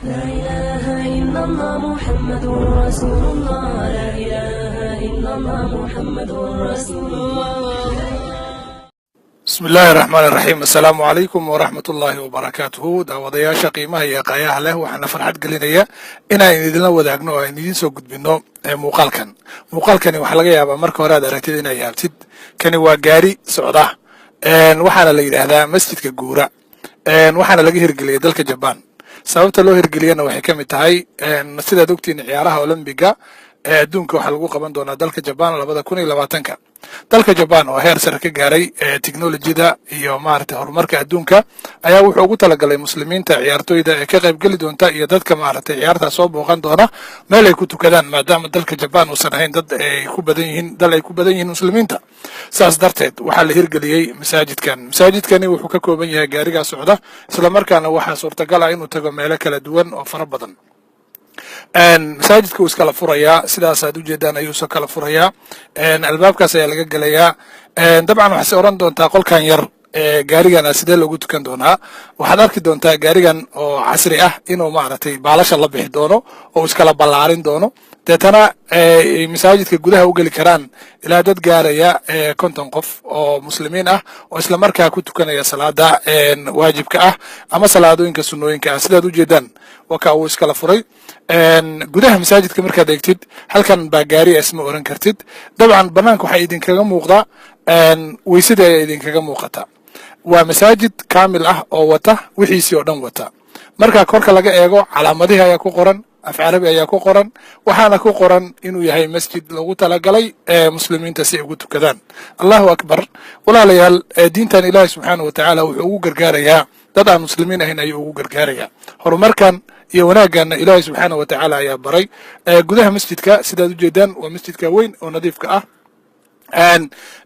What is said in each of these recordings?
لا إله إلا الله محمد رسول الله لا إله إلا الله محمد رسول الله. بسم الله الرحمن الرحيم. السلام عليكم ورحمة الله وبركاته. daawadayaasha qiimaha iyo qaayaha leh waxaan farxad gelinaya inaan idinla wadaagno oo aan idin soo gudbino muuqaalkani waxa laga yaabaa marka hore aad aragtid inay yaabtid. kani waa gaari socda waxaana la yiraahdaa masjidka guura waxaana laga hirgeliyay dalka Japan. sababta loo hirgeliyana waxay kamid tahay sidaad ogtiin ciyaaraha Olympiga adduunka waxa lagu qaban doonaa dalka Japan 2020. dalka Japan oo heer sare ka gaaray tiknoolajiyada iyo maaragtay horumarka adduunka ayaa wuxuu ugu talagalay muslimiinta ciyaartoyda ee ka qayb gali doonta iyo dadka maaragtay ciyaarta soo booqan doona meel ay ku tukadaan maadaama dalka Japan uu san ahayn dad ay ku badan yihiin muslimiinta. saas darteed waxaa la hirgeliyay masaajidkani wuxuu ka kooban yahay gaariga socda isla markaana waxaa suurtagal ah inuu tago meelo kala duwan oo fara badan. masaajidka uu iskala furayaa sidaas aad u jeedaan ayuu soo kala furayaa albaabkaas ayaa laga gelayaa dabcan waxaad oran doontaa qolkan yar gaarigan sidee loogu tukan doonaa. waxaad arki doontaa gaarigan oo casri ah inuu maaragtay baalasha la bixi doono oo iskala ballaarin doono deetana masaajidka gudaha u geli karaan ilaa dad gaaraya 50 qof oo muslimiin ah oo isla markaa ku tukanaya salaada waajibka ah ama salaadooyinka sunnooyinka ah. sidaad u jeedaan waka uu iskala furay gudaha masaajidka markaad eegtid halkan baa gaari isma oran kartid. dabcan banaanka waxa idinkaga muuqda weysada ayaa idinkaga muuqata. waa masaajid kaamil ah oo wata wixiisii oo dhan wata. marka korka laga eego calaamadihi ayaa ku qoran af carabi ayaa ku qoran waxaana ku qoran inuu yahay masjid lagu talagalay muslimiinta si ay ugu tukadaan. allahu akbar. walaalayaal diintan ilaahay subxaanahu watacaala wuxuu ugu gargaarayaa dad aan muslimiin ahayn ayuu ugu gargaarayaa. horumarkan iyo wanaagana ilaahay subxaanahu watacaala ayaa baray gudaha masjidka. sidaad u jeedaan waa masjidka weyn oo nadiifka ah.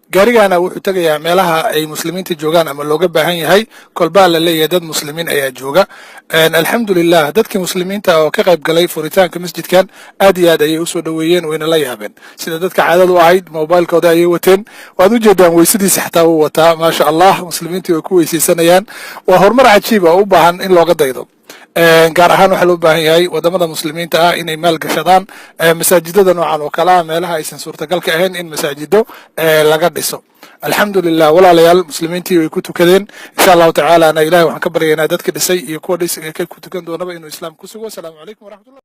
gaarigana wuxuu tagayaa meelaha ay muslimiinta joogaan ama looga baahan yahay kolbaa la leeyahay dad muslimiin ayaa jooga. alxamdulilah dadkii muslimiinta oo ka qayb galay furitaanka masjidkan aad iyo aad ayay usoo dhaweeyeen wayna la yaabeen. sida dadka caadadu ahayd mobilkooda ayay wateen. waad u jeedaan weysadiisa xataa wuu wataa maasha allah. muslimiintii way ku weysaysanayaan. waa horumar cajiib oo u baahan in looga daydo. gaar ahaan waxaa loo baahan yahay wadamada muslimiinta ah inay maal gashadaan masaajidada noocan oo kale ah meelaha aysan suurtagalka ahayn in masaajido laga dhiso. alxamdulilah walaalayaal muslimiintii way ku tukadeen insha allahu tacaala. ana ilahay waxaan ka baryaynaa dadka dhisay iyo kuwa ku tukan doonaba inuu islaam ku sugo. asalaamu calaykum waraxmatullah.